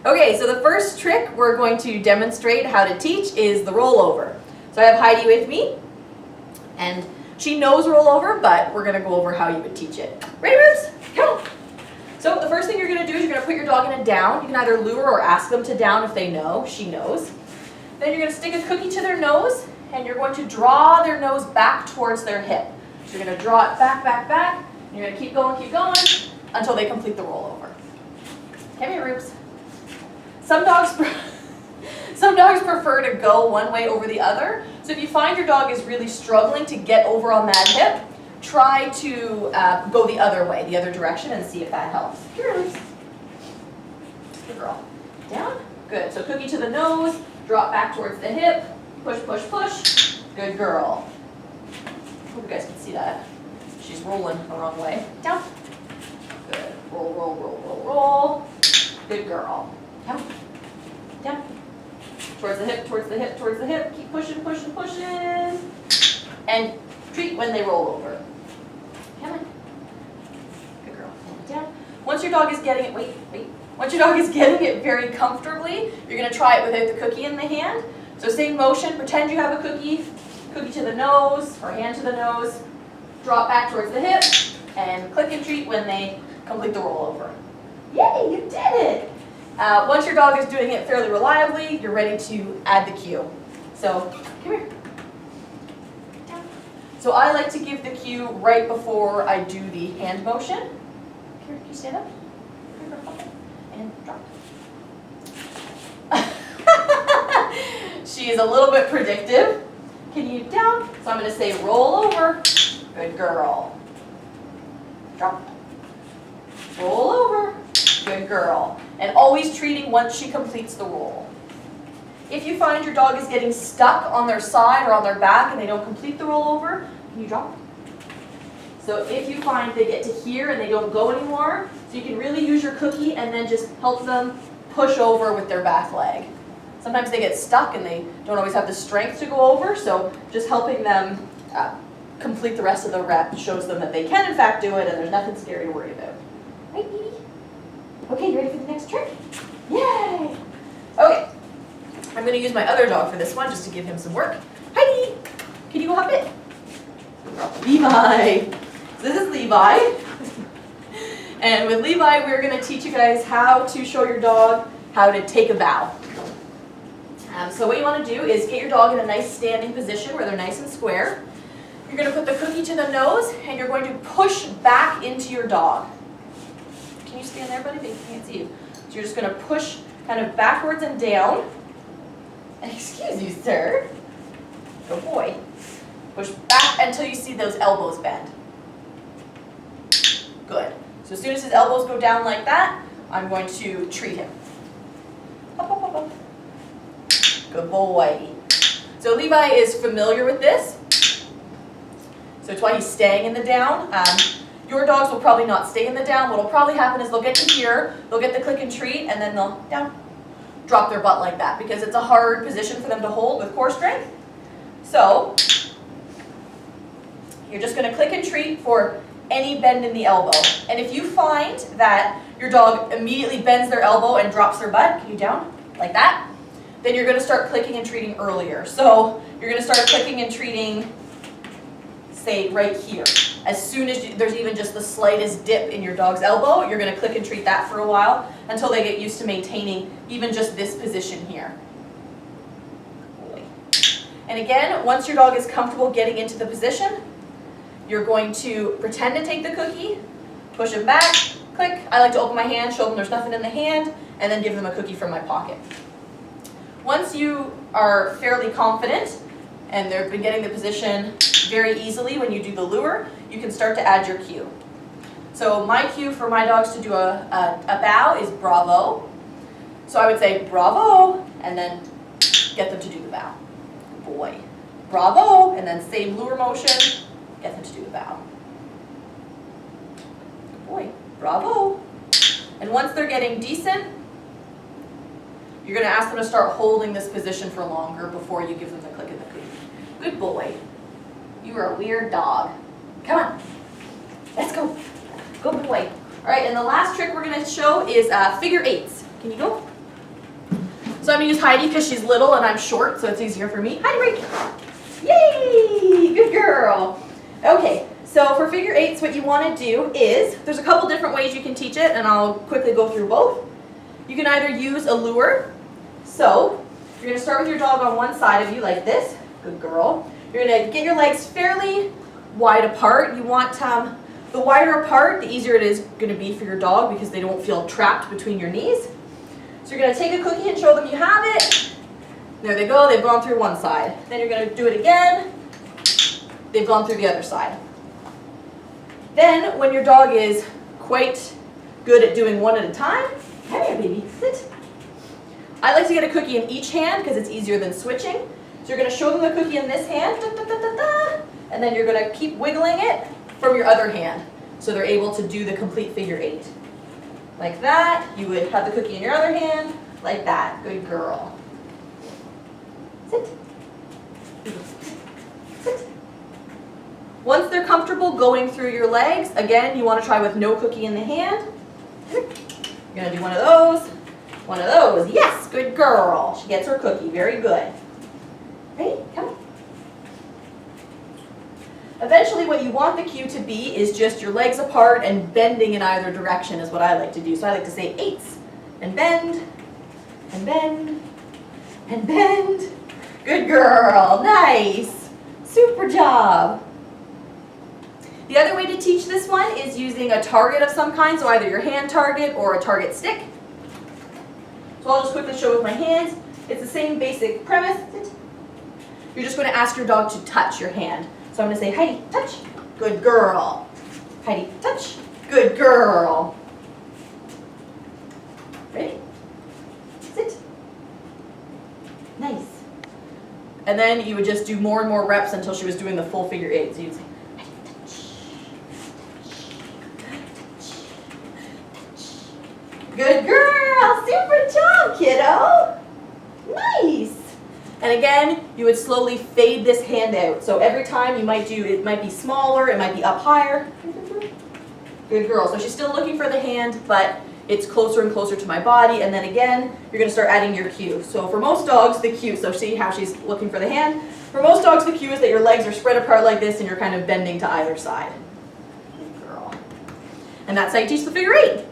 Okay, so the first trick we're going to demonstrate how to teach is the rollover. So I have Heidi with me, and she knows rollover, but we're gonna go over how you would teach it. Ready, Rubes? Come on. So the first thing you're gonna do is you're gonna put your dog in a down. You can either lure or ask them to down if they know, she knows. Then you're gonna stick a cookie to their nose, and you're going to draw their nose back towards their hip. So you're gonna draw it back, back, back, and you're gonna keep going, until they complete the rollover. Come here, Rubes. Some dogs prefer to go one way over the other. So if you find your dog is really struggling to get over on that hip, try to go the other way, the other direction, and see if that helps. Here, Rubes. Good girl. Down. Good. So cookie to the nose, drop back towards the hip, push, push, push. Good girl. Hope you guys can see that. She's rolling the wrong way. Down. Good. Roll, roll, roll, roll, roll. Good girl. Down. Down. Towards the hip, towards the hip, towards the hip. Keep pushing, pushing, pushing. And treat when they roll over. Come on. Good girl. And down. Once your dog is getting it, wait. Once your dog is getting it very comfortably, you're going to try it without the cookie in the hand. So same motion, pretend you have a cookie to the nose, or hand to the nose, drop back towards the hip, and click and treat when they complete the rollover. Yay, you did it! Once your dog is doing it fairly reliably, you're ready to add the cue. So, come here. Down. So I like to give the cue right before I do the hand motion. Here, can you stand up? And drop. She is a little bit predictive. Can you down? So I'm going to say roll over. Good girl. Drop. Roll over. Good girl. And always treating once she completes the roll. If you find your dog is getting stuck on their side or on their back and they don't complete the rollover, can you drop? So if you find they get to here and they don't go anymore, so you can really use your cookie and then just help them push over with their back leg. Sometimes they get stuck and they don't always have the strength to go over, so just helping them complete the rest of the rep shows them that they can in fact do it and there's nothing scary to worry about. Right, baby? Okay, you ready for the next trick? Yay! Okay, I'm going to use my other dog for this one just to give him some work. Heidi, can you go hop it? Levi. So this is Levi. And with Levi, we're going to teach you guys how to show your dog how to take a bow. So what you want to do is get your dog in a nice standing position where they're nice and square. You're going to put the cookie to the nose and you're going to push back into your dog. Can you stand there, buddy? They can't see you. So you're just going to push kind of backwards and down. Excuse you, sir. Good boy. Push back until you see those elbows bend. Good. So as soon as his elbows go down like that, I'm going to treat him. Up, up, up, up. Good boy. So Levi is familiar with this. So it's why he's staying in the down. Your dogs will probably not stay in the down. What will probably happen is they'll get to here, they'll get the click and treat, and then they'll down, drop their butt like that because it's a hard position for them to hold with core strength. So you're just going to click and treat for any bend in the elbow. And if you find that your dog immediately bends their elbow and drops their butt, can you down like that? Then you're going to start clicking and treating earlier. So you're going to start clicking and treating, say, right here. As soon as there's even just the slightest dip in your dog's elbow, you're going to click and treat that for a while until they get used to maintaining even just this position here. And again, once your dog is comfortable getting into the position, you're going to pretend to take the cookie, push him back, click. I like to open my hand, show them there's nothing in the hand, and then give them a cookie from my pocket. Once you are fairly confident, and they've been getting the position very easily when you do the lure, you can start to add your cue. So my cue for my dogs to do a bow is bravo. So I would say bravo, and then get them to do the bow. Good boy. Bravo, and then same lure motion, get them to do the bow. Good boy. Bravo. And once they're getting decent, you're going to ask them to start holding this position for longer before you give them the click and the cookie. Good boy. You are a weird dog. Come on. Let's go. Good boy. All right, and the last trick we're going to show is figure eights. Can you go? So I'm gonna use Heidi because she's little and I'm short, so it's easier for me. Heidi, break. Yay, good girl. Okay, so for figure eights, what you wanna do is, there's a couple different ways you can teach it, and I'll quickly go through both. You can either use a lure. So you're gonna start with your dog on one side of you like this, good girl. You're gonna get your legs fairly wide apart. You want the wider apart, the easier it is gonna be for your dog because they don't feel trapped between your knees. So you're gonna take a cookie and show them you have it. There they go, they've gone through one side. Then you're gonna do it again. They've gone through the other side. Then when your dog is quite good at doing one at a time, come here baby, sit. I like to get a cookie in each hand because it's easier than switching. So you're gonna show them the cookie in this hand, da, da, da, da, da, and then you're gonna keep wiggling it from your other hand so they're able to do the complete figure eight. Like that, you would have the cookie in your other hand, like that, good girl. Sit. Sit. Once they're comfortable going through your legs, again, you want to try with no cookie in the hand. You're going to do one of those, one of those. Yes, good girl. She gets her cookie, very good. Ready? Come on. Eventually what you want the cue to be is just your legs apart and bending in either direction is what I like to do. So I like to say eights, and bend, and bend, and bend. Good girl, nice, super job. The other way to teach this one is using a target of some kind, so either your hand target or a target stick. So I'll just quickly show with my hands. It's the same basic premise. You're just going to ask your dog to touch your hand. So I'm going to say, Heidi, touch, good girl. Heidi, touch, good girl. Ready? Sit. Nice. And then you would just do more and more reps until she was doing the full figure eight. So you'd say, Heidi, touch, touch, touch. Good girl, super job, kiddo. Nice. And again, you would slowly fade this hand out. So every time you might do, it might be smaller, it might be up higher. Good girl. So she's still looking for the hand, but it's closer and closer to my body. And then again, you're going to start adding your cue. So for most dogs, the cue, so see how she's looking for the hand? For most dogs, the cue is that your legs are spread apart like this and you're kind of bending to either side. Good girl. And that's how you teach the figure eight.